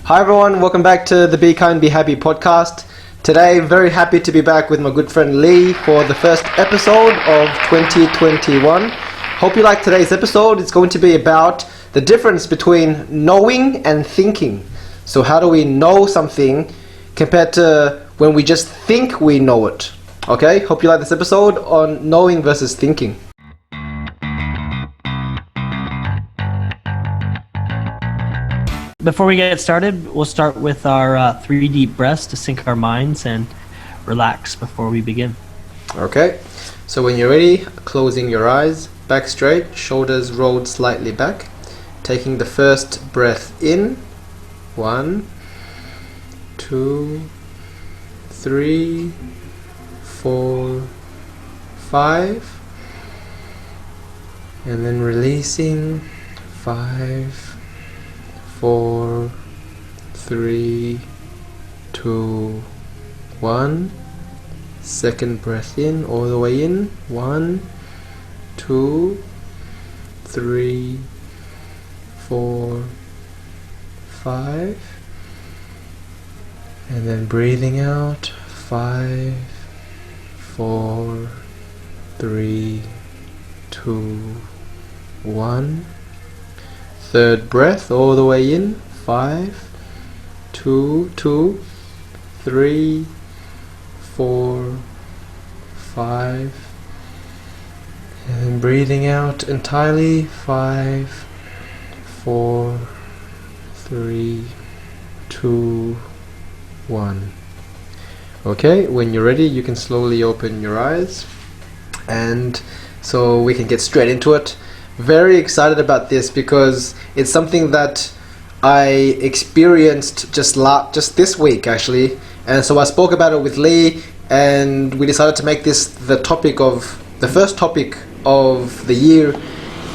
Hi everyone, welcome back to the Be Kind, Be Happy podcast. Today, very happy to be back with my good friend Leigh for the first episode of 2021. Hope you like today's episode. It's going to be about the difference between knowing and thinking. So how do we know something compared to when we just think we know it? Okay, hope you like this episode on knowing versus thinking. Before we get started, we'll start with our 3 deep breaths to sync our minds and relax before we begin. Okay, so when you're ready, closing your eyes, back straight, shoulders rolled slightly back. Taking the first breath in. 1, 2, 3, 4, 5. And then releasing. 5, 4, 3, 2, 1. Second breath in, all the way in. 1, 2, 3, 4, 5. And then breathing out. 5, 4, 3, 2, 1. Third breath all the way in. 5, 2, 3, 4, 5. And then breathing out entirely. 5, 4, 3, 2, 1. Okay, when you're ready, you can slowly open your eyes. And so we can get straight into it. Very excited about this because it's something that I experienced just this week actually, and so I spoke about it with Leigh, and we decided to make this the first topic of the year,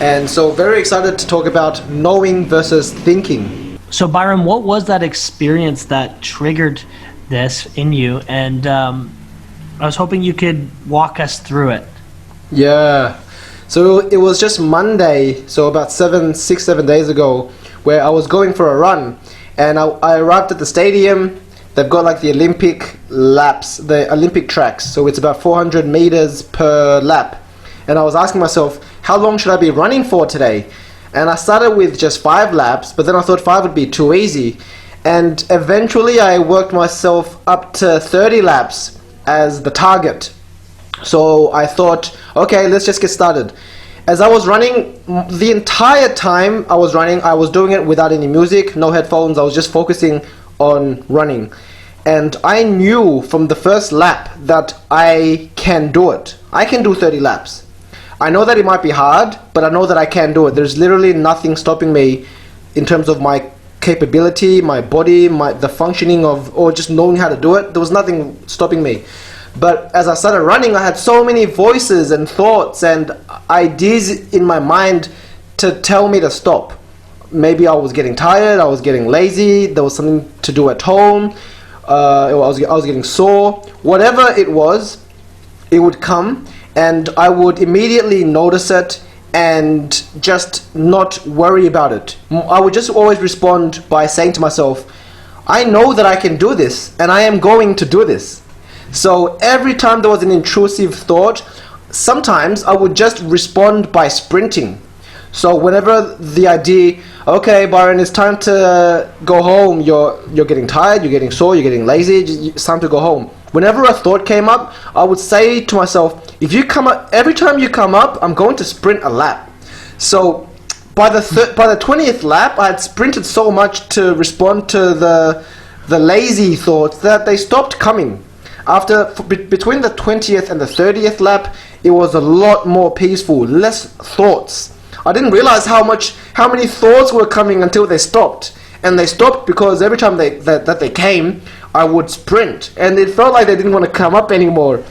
and so very excited to talk about knowing versus thinking. So Byron, what was that experience that triggered this in you? And I was hoping you could walk us through it. Yeah. So it was just Monday, so about 6-7 days ago, where I was going for a run, and I arrived at the stadium. They've got like the Olympic laps, the Olympic tracks, so it's about 400 meters per lap. And I was asking myself, how long should I be running for today? And I started with just 5 laps, but then I thought 5 would be too easy. And eventually I worked myself up to 30 laps as the target. So I thought, okay, let's just get started. As I was running, the entire time I was running, I was doing it without any music, no headphones. I was just focusing on running. And I knew from the first lap that I can do it. I can do 30 laps. I know that it might be hard, but I know that I can do it. There's literally nothing stopping me in terms of my capability, my body, the functioning or just knowing how to do it. There was nothing stopping me. But as I started running, I had so many voices and thoughts and ideas in my mind to tell me to stop. Maybe I was getting tired, I was getting lazy, there was something to do at home, I was getting sore. Whatever it was, it would come and I would immediately notice it and just not worry about it. I would just always respond by saying to myself, I know that I can do this and I am going to do this. So every time there was an intrusive thought, sometimes I would just respond by sprinting. So whenever the idea, okay, Byron, it's time to go home, you're getting tired, you're getting sore, you're getting lazy, it's time to go home. Whenever a thought came up, I would say to myself, if you come up, every time you come up, I'm going to sprint a lap. So by the 20th lap, I had sprinted so much to respond to the lazy thoughts that they stopped coming. Between the 20th and the 30th lap, it was a lot more peaceful, less thoughts. I didn't realize how many thoughts were coming until they stopped. And they stopped because every time that they came, I would sprint. And it felt like they didn't want to come up anymore.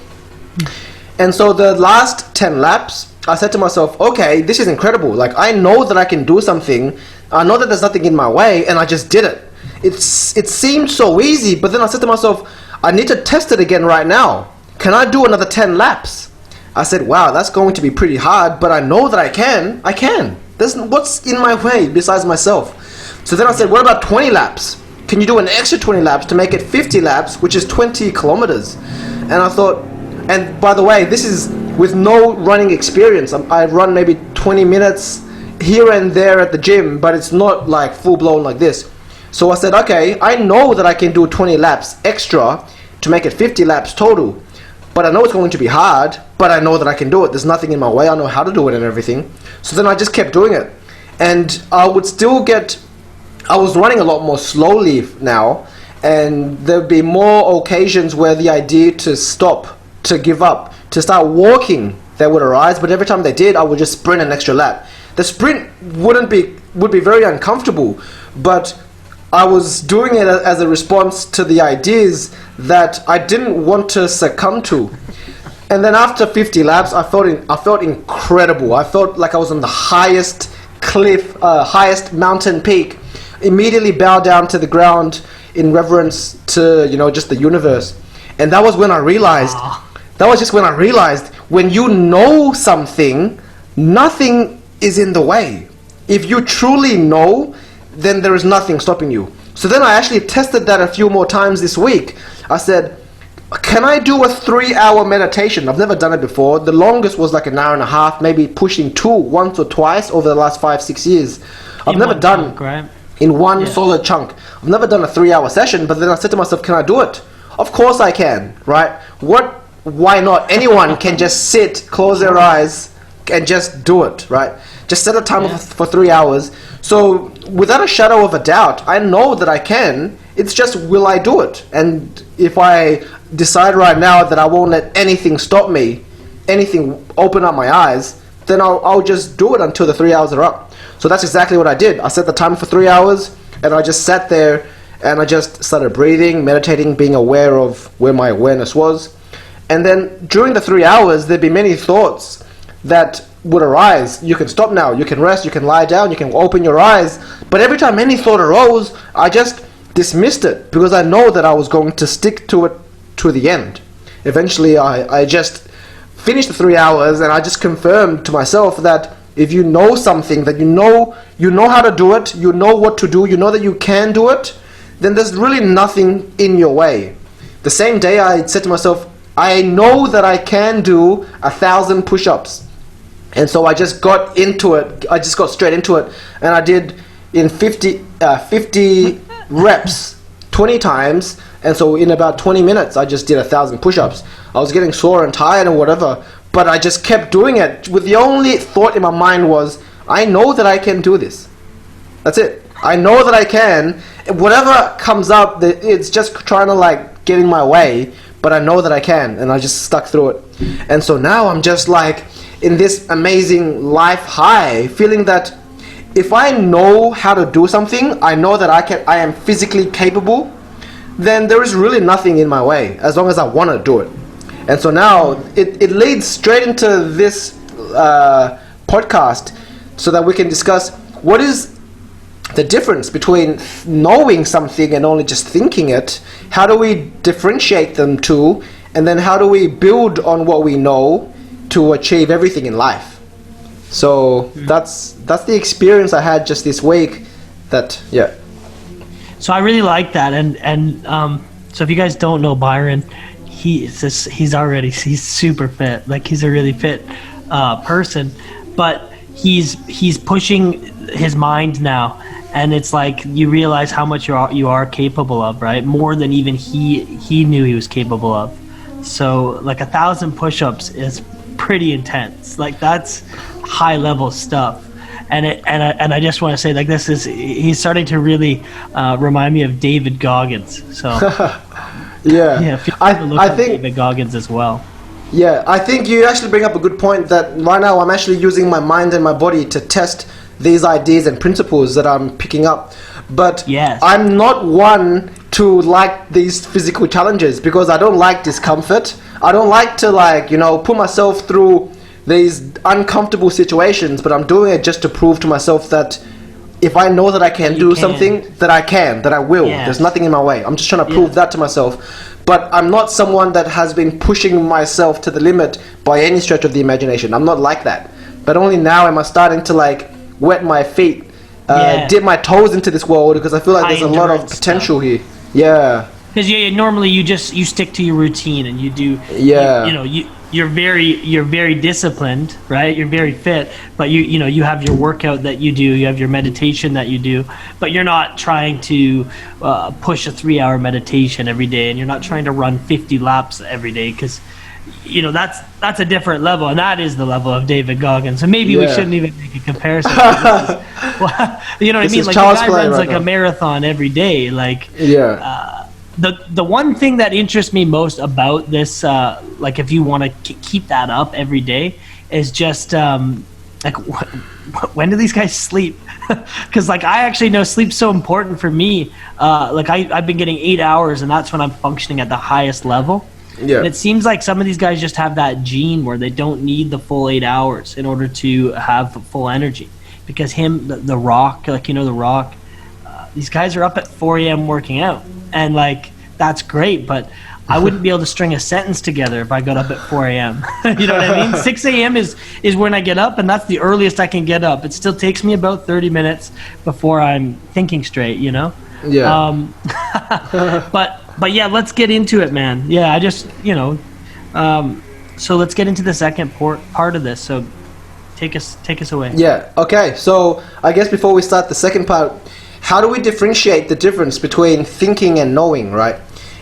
And so the last 10 laps, I said to myself, okay, this is incredible. Like, I know that I can do something. I know that there's nothing in my way, and I just did it. It seemed so easy, but then I said to myself, I need to test it again right now. Can I do another 10 laps? I said, wow, that's going to be pretty hard, but I know that I can. What's in my way besides myself? So then I said, what about 20 laps? can you do an extra 20 laps to make it 50 laps, which is 20 kilometers? And I thought, and by the way, this is with no running experience. I run maybe 20 minutes here and there at the gym, but it's not like full blown like this. So I said, okay, I know that I can do 20 laps extra to make it 50 laps total, but I know it's going to be hard, but I know that I can do it. There's nothing in my way. I know how to do it and everything. So then I just kept doing it, and I was running a lot more slowly now, and there'd be more occasions where the idea to stop, to give up, to start walking, that would arise. But every time they did, I would just sprint an extra lap. The sprint would be very uncomfortable, but I was doing it as a response to the ideas that I didn't want to succumb to. And then after 50 laps, I felt incredible. I felt like I was on the highest cliff, highest mountain peak. Immediately bowed down to the ground in reverence to, just the universe. And that was when I realized, when you know something, nothing is in the way. If you truly know, then there is nothing stopping you. So then I actually tested that a few more times this week. I said, can I do a 3-hour meditation? I've never done it before. The longest was like an hour and a half, maybe pushing 2 once or twice over the last 5-6 years. I've never done chunk, right? In one solid chunk. I've never done a 3-hour session, but then I said to myself, can I do it? Of course I can, right? Why not? Anyone can just sit, close their eyes, and just do it, right? Just set a timer for 3 hours. So without a shadow of a doubt, I know that I can. It's just, will I do it? And if I decide right now that I won't let anything stop me, anything open up my eyes, then I'll just do it until the 3 hours are up. So that's exactly what I did. I set the timer for 3 hours, and I just sat there, and I just started breathing, meditating, being aware of where my awareness was. And then during the 3 hours, there'd be many thoughts that would arise. You can stop now, you can rest, you can lie down, you can open your eyes. But every time any thought arose, I just dismissed it, because I know that I was going to stick to it to the end. Eventually, I just finished the 3 hours, and I just confirmed to myself that if you know something, that you know how to do it, you know what to do, you know that you can do it, then there's really nothing in your way. The same day I said to myself, I know that I can do 1,000 push-ups. And so I just got into it. I just got straight into it. And I did in 50 reps, 20 times. And so in about 20 minutes, I just did 1,000 push-ups. I was getting sore and tired and whatever, but I just kept doing it. With the only thought in my mind was, I know that I can do this. That's it. I know that I can. Whatever comes up, it's just trying to get in my way, but I know that I can, and I just stuck through it. And so now I'm just in this amazing life high, feeling that if I know how to do something, I know that I am physically capable, then there is really nothing in my way, as long as I want to do it. And so now it leads straight into this podcast, so that we can discuss what is the difference between knowing something and only just thinking it. How do we differentiate them two, and then how do we build on what we know to achieve everything in life? So that's the experience I had just this week. So I really like that, and so if you guys don't know Byron, he's super fit. He's a really fit person, but he's pushing his mind now, and it's you realize how much you are capable of, right? More than even he knew he was capable of. So 1,000 push-ups is pretty intense. That's high level stuff. And I just want to say, he's starting to really remind me of David Goggins. So yeah, I think David Goggins as well. Yeah, I think you actually bring up a good point, that right now I'm actually using my mind and my body to test these ideas and principles that I'm picking up. But yes, I'm not one to like these physical challenges, because I don't like discomfort. I don't like to put myself through these uncomfortable situations, but I'm doing it just to prove to myself that if I know that I can do something, that I will. Yes. There's nothing in my way. I'm just trying to prove that to myself. But I'm not someone that has been pushing myself to the limit by any stretch of the imagination. I'm not like that. But only now am I starting to wet my feet dip my toes into this world, because I feel like there's a lot of potential here. Yeah. Because normally you stick to your routine and you do. Yeah. You're very disciplined, right? You're very fit, but you have your workout that you do, you have your meditation that you do, but you're not trying to push a 3-hour meditation every day, and you're not trying to run 50 laps every day, because that's a different level, and that is the level of David Goggins. So maybe we shouldn't even make a comparison. You know what I mean? Like, the guy runs like a marathon every day. Like, the one thing that interests me most about this, like, if you want to keep that up every day, is just like, when do these guys sleep? Because, like, I actually know sleep's so important for me. Like, I've been getting 8 hours, and that's when I'm functioning at the highest level. Yeah. And it seems like some of these guys just have that gene where they don't need the full 8 hours in order to have full energy. Because the Rock, like, The Rock, these guys are up at 4 a.m. working out. And, like, that's great, but I wouldn't be able to string a sentence together if I got up at 4 a.m. You know what I mean? 6 a.m. is when I get up, and that's the earliest I can get up. It still takes me about 30 minutes before I'm thinking straight, Yeah. But yeah, let's get into it, man. Yeah, I just, so let's get into the second part of this. So take us away. Yeah, okay. So I guess before we start the second part, how do we differentiate the difference between thinking and knowing, right?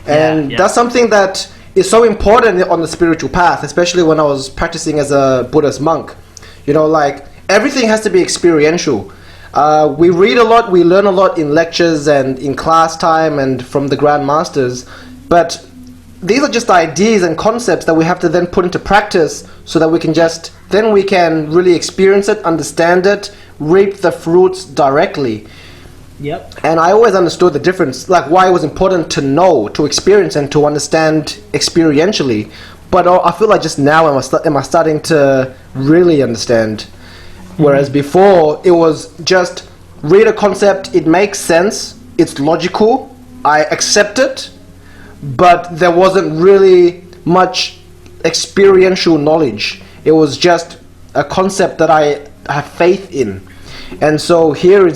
And that's something that is so important on the spiritual path, especially when I was practicing as a Buddhist monk. Like, everything has to be experiential. We read a lot, we learn a lot in lectures and in class time and from the Grand Masters, but these are just ideas and concepts that we have to then put into practice so that we can really experience it, understand it, reap the fruits directly. Yep. And I always understood the difference, like why it was important to know, to experience, and to understand experientially. But I feel like just now am I starting to really understand. Whereas before, it was just read a concept, it makes sense, it's logical, I accept it, but there wasn't really much experiential knowledge. It was just a concept that I have faith in. And so here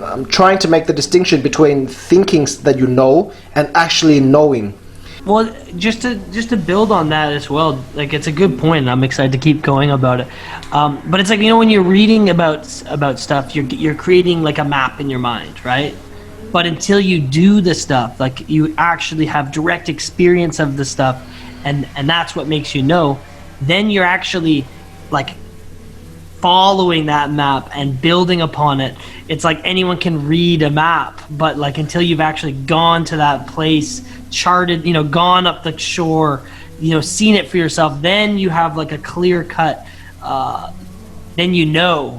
I'm trying to make the distinction between thinking that you know and actually knowing. Well, just to build on that as well, like, it's a good point, and I'm excited to keep going about it. But it's like, when you're reading about stuff, you're creating like a map in your mind, right? But until you do the stuff, like, you actually have direct experience of the stuff, and that's what makes you know, then you're actually, like, following that map and building upon it. It's like anyone can read a map, but, like, until you've actually gone to that place, charted, gone up the shore, seen it for yourself, then you have, like, a clear cut, then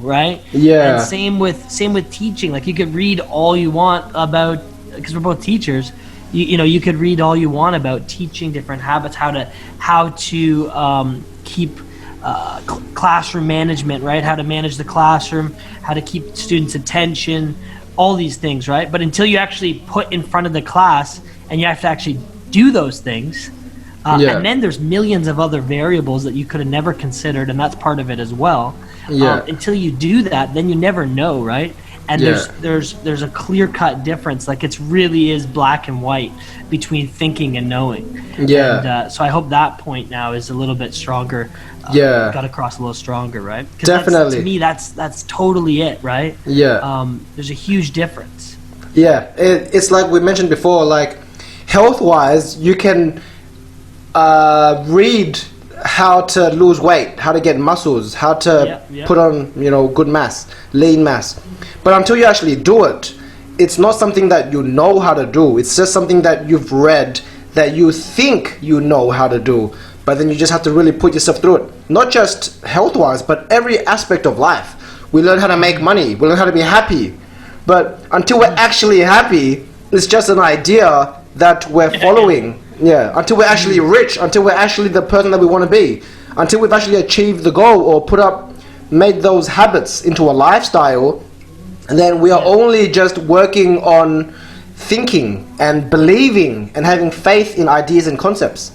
right? Yeah. And same with teaching. Like, you could read all you want about, because we're both teachers, you could read all you want about teaching different habits, how to keep classroom management, right? How to manage the classroom, how to keep students' attention, all these things, right? But until you actually put in front of the class and you have to actually do those things, and then there's millions of other variables that you could have never considered, and that's part of it as well. Until you do that, then you never know, right? And there's a clear-cut difference. Like, it really is black and white between thinking and knowing. And so I hope that point now is a little bit stronger. Got across a little stronger, right? Definitely. To me, that's totally it, right? There's a huge difference. It's like we mentioned before, like, health-wise, you can read how to lose weight, how to get muscles, how to put on, good mass, lean mass. But until you actually do it, it's not something that you know how to do. It's just something that you've read, that you think you know how to do. But then you just have to really put yourself through it. Not just health-wise, but every aspect of life. We learn how to make money. We learn how to be happy. But until we're actually happy, it's just an idea that we're following. Until we're actually rich, until we're actually the person that we want to be, until we've actually achieved the goal or made those habits into a lifestyle, and then we are only just working on thinking and believing and having faith in ideas and concepts.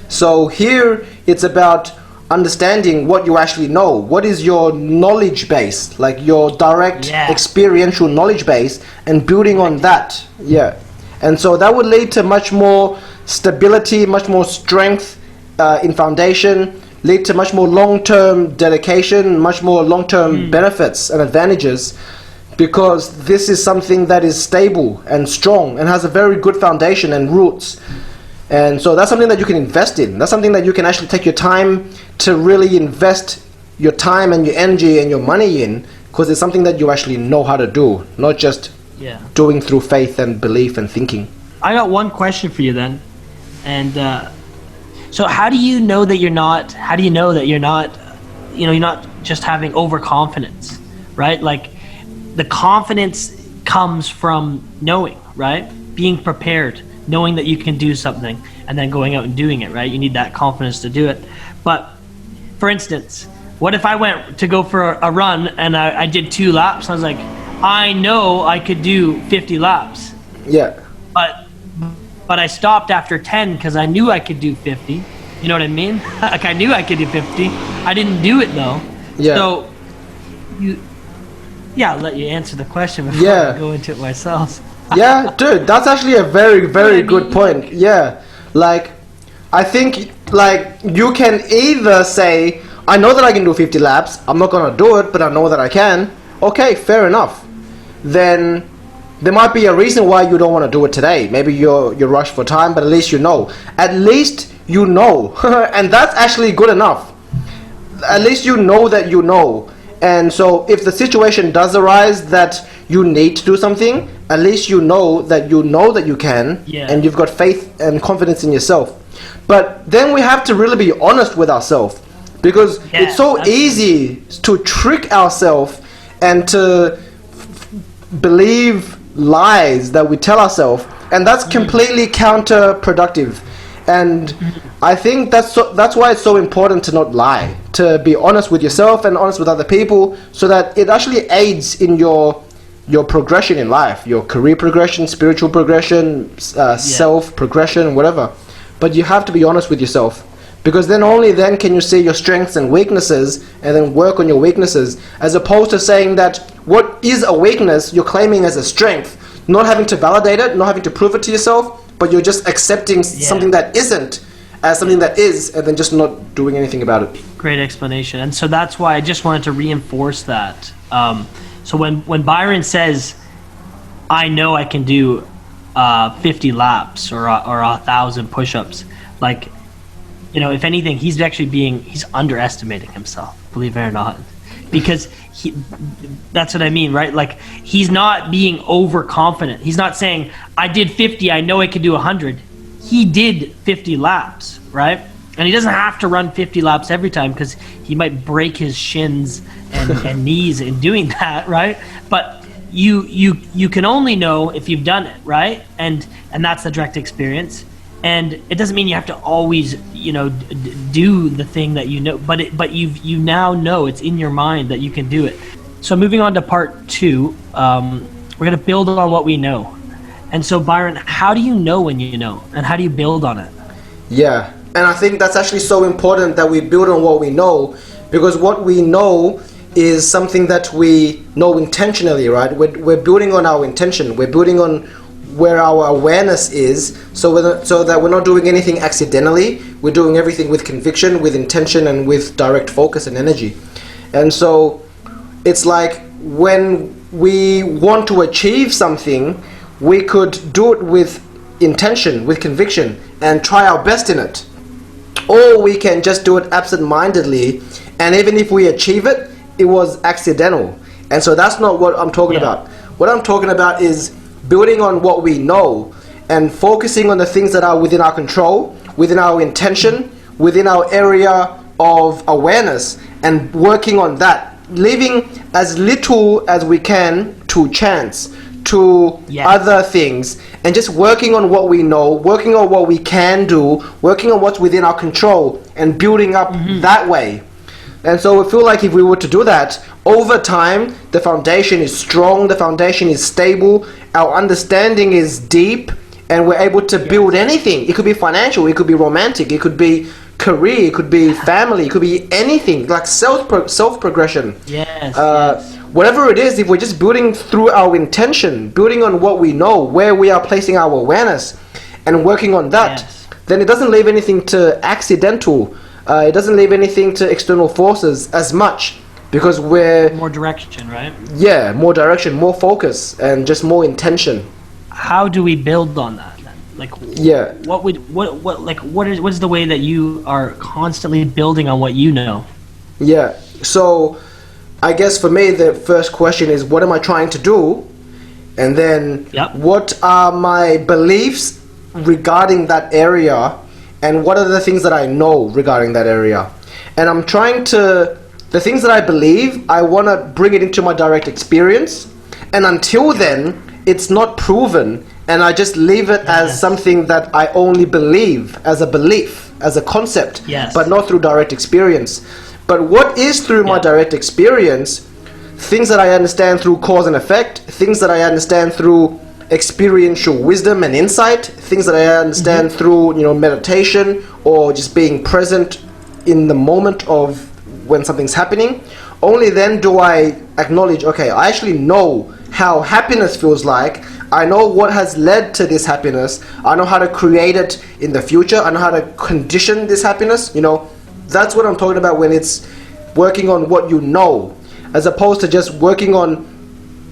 So here it's about understanding what you actually know. What is your knowledge base, like your direct experiential knowledge base, and building on that. Yeah. And so that would lead to much more stability, much more strength in foundation, lead to much more long-term dedication, much more long-term benefits and advantages, because this is something that is stable and strong and has a very good foundation and roots. And so that's something that you can invest in. That's something that you can actually take your time to really invest your time and your energy and your money in, because it's something that you actually know how to do, not just doing through faith and belief and thinking. I got one question for you then. And so how do you know that you're not, you're not just having overconfidence, right? Like the confidence comes from knowing, right? Being prepared, knowing that you can do something, and then going out and doing it, right? You need that confidence to do it. But for instance, what if I went to go for a run and I did 2 laps? I was like, I know I could do 50 laps. Yeah. But I stopped after 10 because I knew I could do 50. You know what I mean? Like I knew I could do 50. I didn't do it though. Yeah. So I'll let you answer the question before I go into it myself. Yeah, dude, that's actually a very, very good point. Yeah. Like, I think, like, you can either say, I know that I can do 50 laps, I'm not going to do it, but I know that I can. Okay, fair enough. Then there might be a reason why you don't want to do it today. Maybe you're rushed for time, but at least you know. At least you know. And that's actually good enough. At least you know that you know. And so if the situation does arise that you need to do something, at least you know that you can, and you've got faith and confidence in yourself. But then we have to really be honest with ourselves, because it's so easy to trick ourselves and to believe lies that we tell ourselves, and that's completely counterproductive. And I think that's why it's so important to not lie, to be honest with yourself and honest with other people, so that it actually aids in your progression in life, your career progression, spiritual progression, self progression, whatever. But you have to be honest with yourself, because then only then can you see your strengths and weaknesses and then work on your weaknesses, as opposed to saying that what is a weakness you're claiming as a strength, not having to validate it, not having to prove it to yourself, but you're just accepting something that isn't as something that is, and then just not doing anything about it. Great explanation. And so that's why I just wanted to reinforce that. So when Byron says, I know I can do 50 laps or 1,000 push-ups, like, you know, if anything, he's underestimating himself, believe it or not. Because that's what I mean, right? Like, he's not being overconfident. He's not saying, I did 50, I know I could do 100. He did 50 laps, right? And he doesn't have to run 50 laps every time, because he might break his shins and knees in doing that, right? But you can only know if you've done it, right? And that's the direct experience. And it doesn't mean you have to always, do the thing that you know, but you now know, it's in your mind that you can do it. So moving on to part 2, we're going to build on what we know. And so Byron, how do you know when you know, and how do you build on it? Yeah, and I think that's actually so important that we build on what we know, because what we know is something that we know intentionally, right? We're building on our intention. We're building on where our awareness is, so that we're not doing anything accidentally. We're doing everything with conviction, with intention, and with direct focus and energy. And so it's like when we want to achieve something, we could do it with intention, with conviction, and try our best in it. Or we can just do it absent-mindedly, and even if we achieve it, it was accidental. And so that's not what I'm talking about. What I'm talking about is building on what we know and focusing on the things that are within our control, within our intention, within our area of awareness, and working on that, leaving as little as we can to chance, to other things, and just working on what we know, working on what we can do, working on what's within our control, and building up that way. And so I feel like if we were to do that, over time, the foundation is strong, the foundation is stable, our understanding is deep, and we're able to build anything. It could be financial, it could be romantic, it could be career, it could be family, it could be anything, like self progression. Yes, Whatever it is, if we're just building through our intention, building on what we know, where we are placing our awareness, and working on that, then it doesn't leave anything to accidental. It doesn't leave anything to external forces as much, because we're more direction, right? Yeah, more direction, more focus, and just more intention. How do we build on that then? Like, what is the way that you are constantly building on what you know? Yeah. So, I guess for me, the first question is, what am I trying to do? And then, what are my beliefs regarding that area? And what are the things that I know regarding that area? And I'm trying to, the things that I believe, I want to bring it into my direct experience. And until then, it's not proven. And I just leave it as something that I only believe, as a belief, as a concept, but not through direct experience. But what is through my direct experience, things that I understand through cause and effect, things that I understand through experiential wisdom and insight, things that I understand through, meditation or just being present in the moment of when something's happening. Only then do I acknowledge, okay, I actually know how happiness feels like. I know what has led to this happiness. I know how to create it in the future. I know how to condition this happiness. That's what I'm talking about when it's working on what you know, as opposed to just working on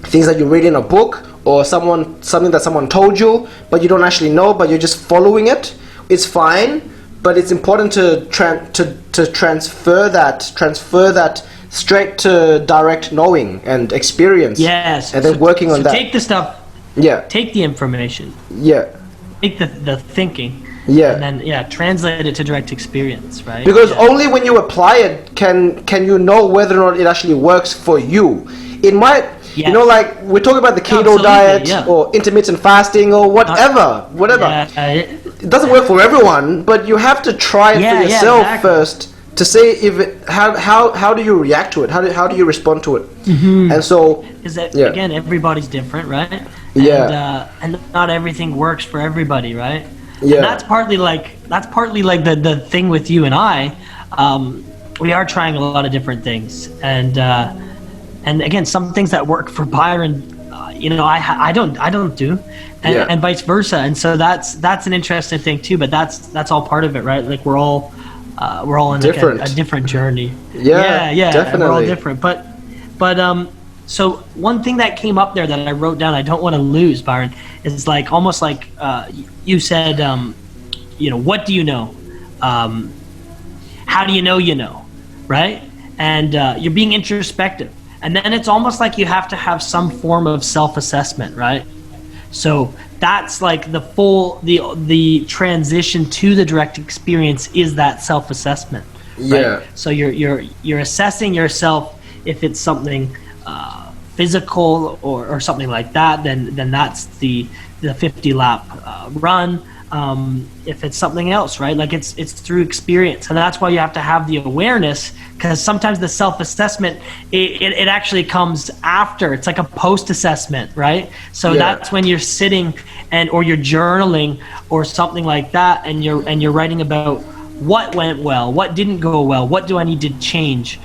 things that you read in a book or something that someone told you, but you don't actually know, but you're just following it. It's fine, but it's important to transfer that straight to direct knowing and experience. Yes. And then working on that. Take the stuff. Yeah. Take the information. Yeah. Take the thinking. Yeah. And then translate it to direct experience, right? Because only when you apply it can you know whether or not it actually works for you. It might, like we're talking about the keto diet or intermittent fasting or whatever. It doesn't work for everyone, but you have to try it for yourself first to see if how do you react to it? How do you respond to it? And so again, everybody's different, right? And not everything works for everybody, right? Yeah. And that's partly like the thing with you and I. We are trying a lot of different things, and again, some things that work for Byron, I don't do, and vice versa. And so that's an interesting thing too. But that's all part of it, right? Like we're all on a different journey. Yeah, definitely. We're all different, but so one thing that came up there that I wrote down, I don't want to lose, Byron, is like almost like you said, what do you know? How do you know, right? And you're being introspective. And then it's almost like you have to have some form of self-assessment, right? So that's like the transition to the direct experience is that self-assessment. Right? Yeah. So you're assessing yourself if it's something physical or something like that, then that's the 50 lap run. If it's something else, right? Like it's through experience, and that's why you have to have the awareness, because sometimes the self-assessment it actually comes after. It's like a post-assessment, right? So that's when you're sitting or you're journaling or something like that, and you're writing about what went well, what didn't go well, what do I need to change,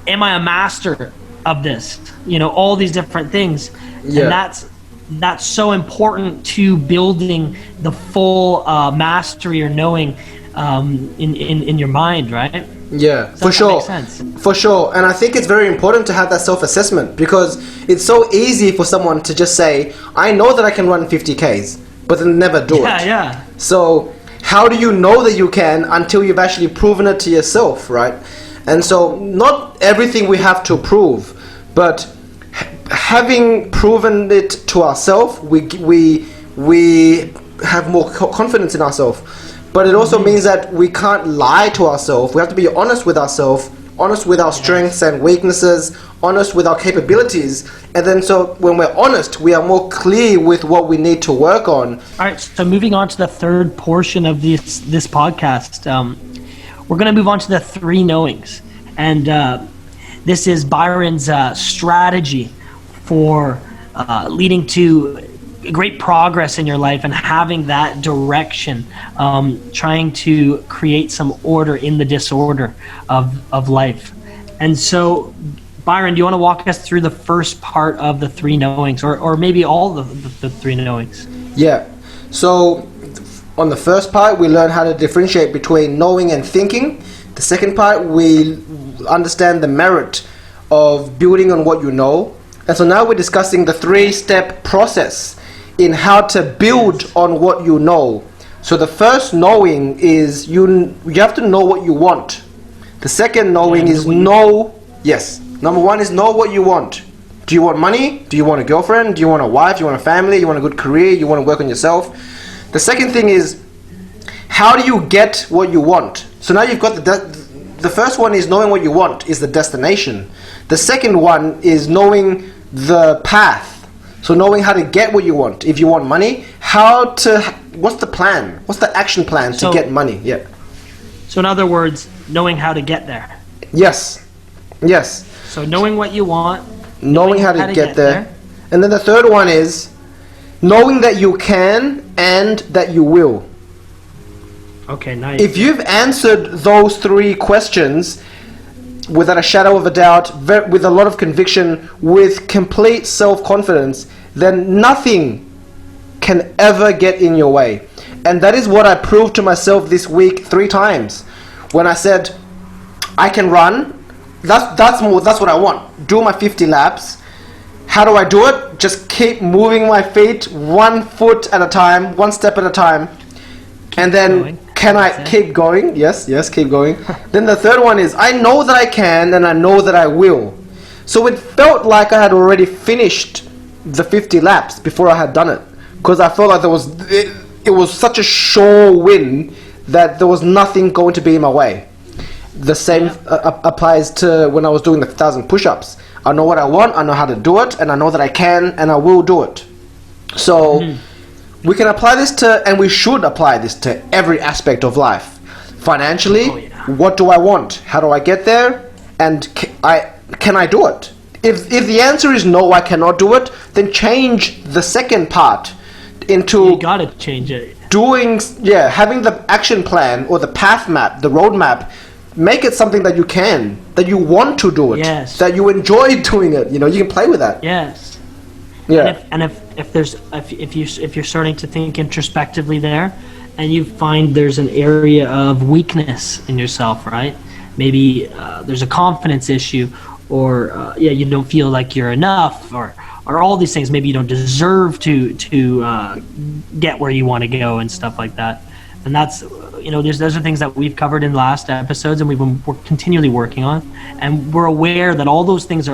am I a master of this? All these different things. And that's so important to building the full mastery or knowing in your mind, right? Yeah, for sure. For sure. And I think it's very important to have that self-assessment, because it's so easy for someone to just say, I know that I can run 50Ks, but then never do it. Yeah. So how do you know that you can until you've actually proven it to yourself, right? And so not everything we have to prove, but having proven it to ourselves, we have more confidence in ourselves. But it also means that we can't lie to ourselves. We have to be honest with ourselves, honest with our strengths and weaknesses, honest with our capabilities. And then so when we're honest, we are more clear with what we need to work on. All right, so moving on to the third portion of this podcast, we're going to move on to the 3 knowings. And this is Byron's strategy for leading to great progress in your life and having that direction, trying to create some order in the disorder of life. And so, Byron, do you want to walk us through the first part of the three knowings, or maybe all the three knowings? Yeah. So on the first part, we learn how to differentiate between knowing and thinking. The second part, we understand the merit of building on what you know. And so now we're discussing the 3-step process in how to build on what you know. So the first knowing is you have to know what you want. The second knowing is number one is know what you want. Do you want money? Do you want a girlfriend? Do you want a wife? Do you want a family? You want a good career? You want to work on yourself? The second thing is, how do you get what you want? So now you've got the first one is knowing what you want is the destination. The second one is knowing the path. So knowing how to get what you want. If you want money, what's the plan? What's the action plan to get money? Yeah. So in other words, knowing how to get there. Yes. So knowing what you want. Knowing how to get there. And then the third one is knowing that you can and that you will. Okay, nice. If you've answered those 3 questions without a shadow of a doubt, with a lot of conviction, with complete self-confidence, then nothing can ever get in your way. And that is what I proved to myself this week 3 times. When I said, I can run, that's what I want. Do my 50 laps. How do I do it? Just keep moving my feet 1 foot at a time, 1 step at a time. And then can I keep going? Yes, keep going. Then the third one is I know that I can and I know that I will. So it felt like I had already finished the 50 laps before I had done it, because I felt like it was such a sure win that there was nothing going to be in my way. The same applies to when I was doing the 1,000 push-ups. I know what I want, I know how to do it, and I know that I can and I will do it. So we can apply this to, and we should apply this to every aspect of life. Financially, what do I want? How do I get there? And can I do it? If the answer is no, I cannot do it, then change the second part into you gotta change it. Having the action plan or the path map, the roadmap. Make it something that you can, that you want to do it, that you enjoy doing it. You can play with that. Yes. Yeah. And if you're starting to think introspectively there, and you find there's an area of weakness in yourself, right? Maybe there's a confidence issue, or you don't feel like you're enough, or all these things. Maybe you don't deserve to get where you want to go and stuff like that. And that's those are things that we've covered in last episodes, and we're continually working on, and we're aware that all those things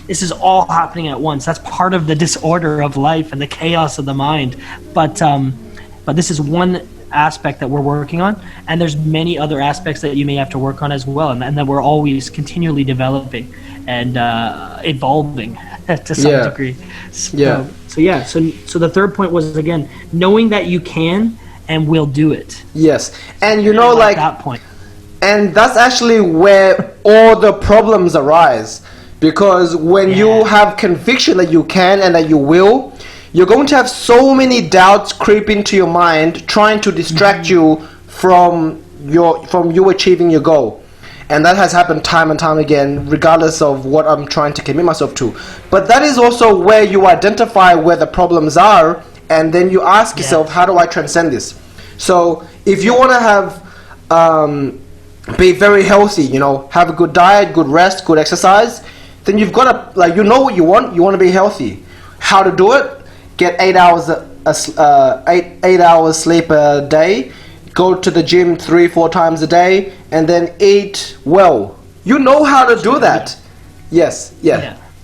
this is all happening at once. That's part of the disorder of life and the chaos of the mind. But this is one aspect that we're working on, and there's many other aspects that you may have to work on as well, and that we're always continually developing and evolving to some degree. So the third point was, again, knowing that you can and will do it. Yes. And like that point. And that's actually where all the problems arise. Because when you have conviction that you can and that you will, you're going to have so many doubts creep into your mind, trying to distract you from you achieving your goal. And that has happened time and time again, regardless of what I'm trying to commit myself to. But that is also where you identify where the problems are, and then you ask yourself, how do I transcend this? So if you want to have be very healthy, have a good diet, good rest, good exercise, then you've got to, what you want. You want to be healthy. How to do it? Get 8 hours 8 hours sleep a day. Go to the gym 3-4 times a day, and then eat well. You know how to do that. Yes.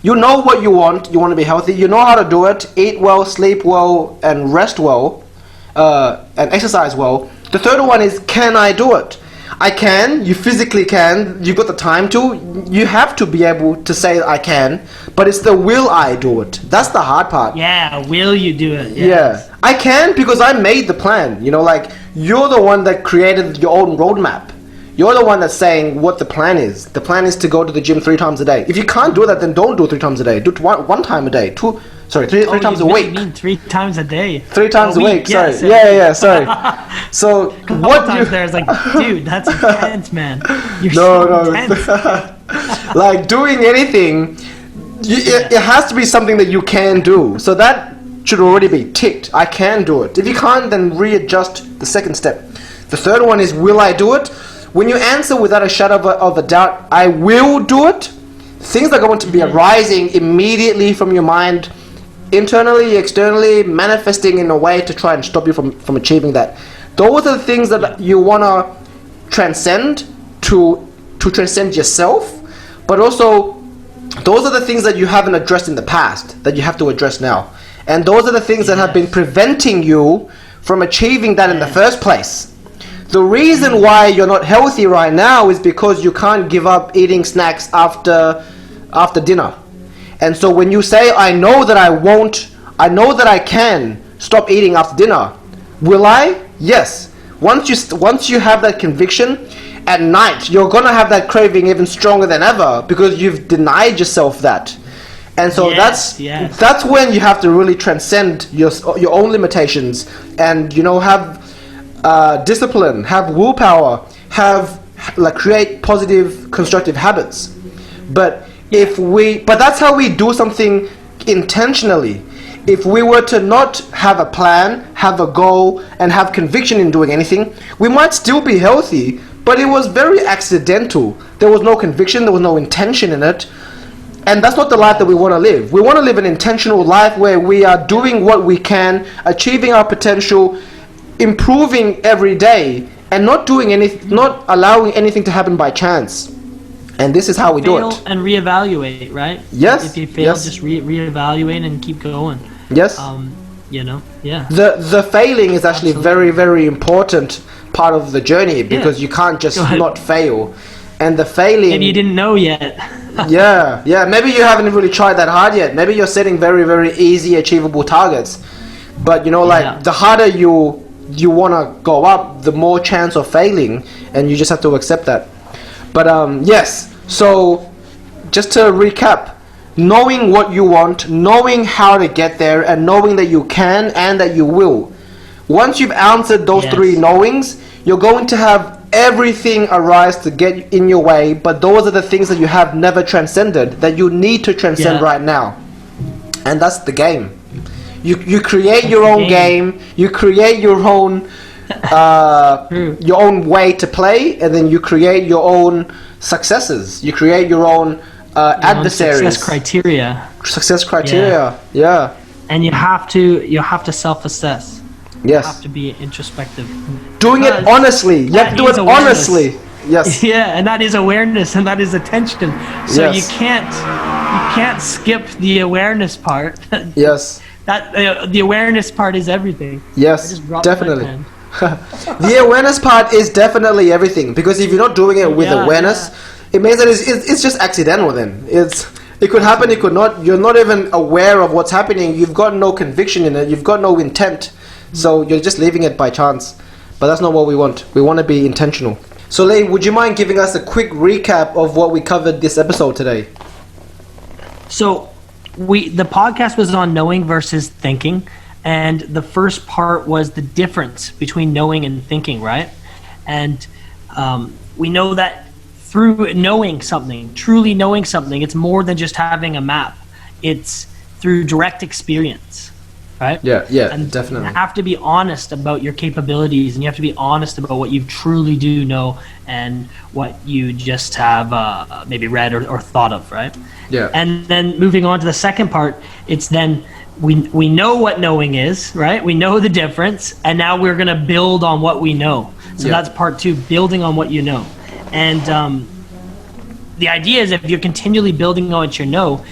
You know what you want. You want to be healthy. You know how to do it. Eat well, sleep well, and rest well, and exercise well. The third one is, can I do it? I can. You physically can. You've got the time to. You have to be able to say I can. But it's the will I do it. That's the hard part. Yeah, will you do it? Yes. Yeah. I can because I made the plan. You're the one that created your own roadmap. You're the one that's saying what the plan is. The plan is to go to the gym 3 times a day. If you can't do that, then don't do it 3 times a day. Do it one time a day, Sorry, three times a you week. mean 3 times a day? 3 times a week. Sorry. Yes. Yeah. Sorry. So what you? Times there is like, dude, that's intense, man. You're No. so intense. Like doing anything, it has to be something that you can do. So that should already be ticked. I can do it. If you can't, then readjust the second step. The third one is, will I do it? When you answer without a shadow of a doubt, I will do it, things are going to be arising immediately from your mind, internally, externally, manifesting in a way to try and stop you from achieving that. Those are the things that you want to transcend to transcend yourself, but also those are the things that you haven't addressed in the past that you have to address now. And those are the things that have been preventing you from achieving that in the first place. The reason why you're not healthy right now is because you can't give up eating snacks after dinner. And so when you say, I know that I can stop eating after dinner, will I? Yes. Once you have that conviction, at night you're gonna have that craving even stronger than ever because you've denied yourself that. And so that's when you have to really transcend your own limitations and have discipline, have willpower, create positive, constructive habits. But that's how we do something intentionally. If we were to not have a plan, have a goal, and have conviction in doing anything, we might still be healthy, but it was very accidental. There was no conviction, there was no intention in it. And that's not the life that we want to live. We want to live an intentional life where we are doing what we can, achieving our potential, improving every day, and not allowing anything to happen by chance. And this is how we do it. And reevaluate, right? Yes. If you fail, just reevaluate and keep going. Yes. The failing is actually very, very important part of the journey because you can't just not fail. And the failing... Maybe you didn't know yet. yeah. Maybe you haven't really tried that hard yet. Maybe you're setting very, very easy, achievable targets. But the harder you want to go up, the more chance of failing, and you just have to accept that. But yes, so just to recap, knowing what you want, knowing how to get there, and knowing that you can and that you will. Once you've answered those 3 knowings, you're going to have everything arise to get in your way, but those are the things that you have never transcended, that you need to transcend right now. And that's the game. You create your own game, you create your own way to play, and then you create your own successes. You create your own adversaries. Success criteria. Yeah. And you have to self-assess. Yes. You have to be introspective. Doing it honestly. You have to do it honestly. Yes. Yeah, and that is awareness, and that is attention. So you can't skip the awareness part. Yes. That the awareness part is everything. Yes, definitely. The awareness part is definitely everything, because if you're not doing it with awareness, it means that it's just accidental. Then it could happen, it could not. You're not even aware of what's happening. You've got no conviction in it. You've got no intent. So you're just leaving it by chance. But that's not what we want. We want to be intentional. So Leigh, would you mind giving us a quick recap of what we covered this episode today? So the podcast was on knowing versus thinking, and the first part was the difference between knowing and thinking, right? And we know that through knowing something, truly knowing something, it's more than just having a map. It's through direct experience. Right? Yeah, and definitely. You have to be honest about your capabilities, and you have to be honest about what you truly do know and what you just have maybe read or thought of, right? Yeah. And then moving on to the second part, it's then we know what knowing is, right? We know the difference, and now we're going to build on what we know. So that's part 2, building on what you know. And the idea is if you're continually building on what you know,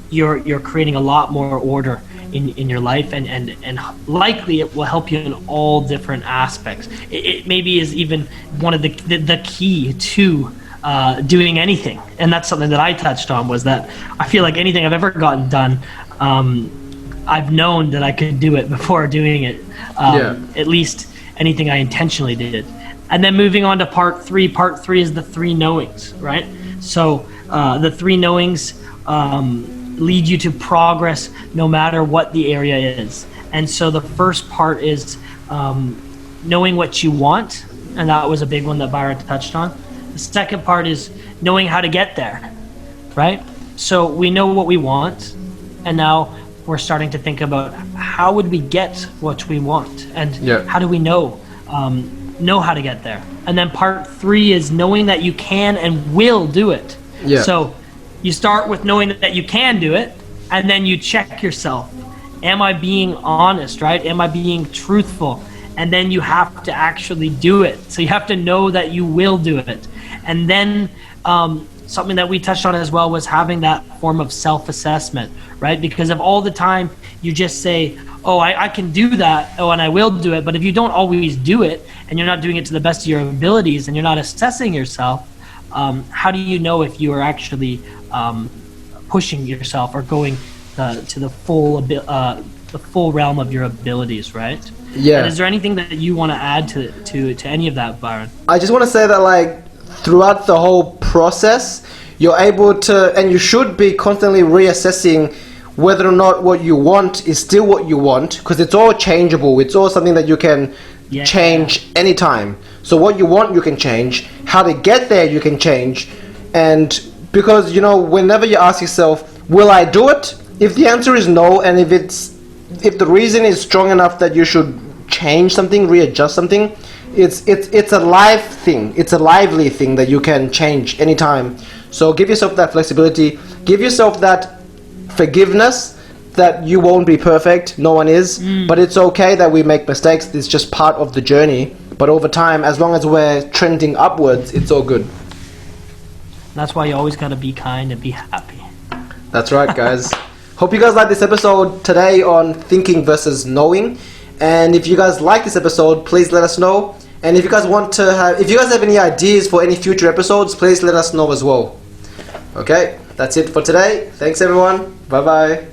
you're creating a lot more order in your life, and likely it will help you in all different aspects. It maybe is even one of the key to doing anything, and that's something that I touched on, was that I feel like anything I've ever gotten done, I've known that I could do it before doing it. At least anything I intentionally did. And then moving on to part 3 is the 3 knowings, right? So the 3 knowings, lead you to progress no matter what the area is. And so the first part is knowing what you want, and that was a big one that Byron touched on. The second part is knowing how to get there, right? So we know what we want, and now we're starting to think about how would we get what we want, and how do we know how to get there. And then part 3 is knowing that you can and will do it. So you start with knowing that you can do it, and then you check yourself. Am I being honest, right? Am I being truthful? And then you have to actually do it. So you have to know that you will do it. And then something that we touched on as well was having that form of self-assessment, right? Because if all the time you just say, oh, I can do that, oh, and I will do it, but if you don't always do it, and you're not doing it to the best of your abilities, and you're not assessing yourself, how do you know if you are actually pushing yourself or going to the full realm of your abilities, right? Yeah. And is there anything that you want to add to any of that, Byron? I just want to say that, like, throughout the whole process, you're able to, and you should be constantly reassessing whether or not what you want is still what you want, because it's all changeable. It's all something that you can change anytime. So what you want, you can change. How to get there, you can change. And because, you know, whenever you ask yourself, will I do it? If the answer is no, and if the reason is strong enough that you should change something, readjust something, it's a live thing. It's a lively thing that you can change anytime. So give yourself that flexibility. Give yourself that forgiveness that you won't be perfect. No one is. But it's okay that we make mistakes. It's just part of the journey. But over time, as long as we're trending upwards, it's all good. That's why you always got to be kind and be happy. That's right, guys. Hope you guys like this episode today on thinking versus knowing. And if you guys like this episode, please let us know. And if you guys have any ideas for any future episodes, please let us know as well. Okay, that's it for today. Thanks everyone. Bye bye.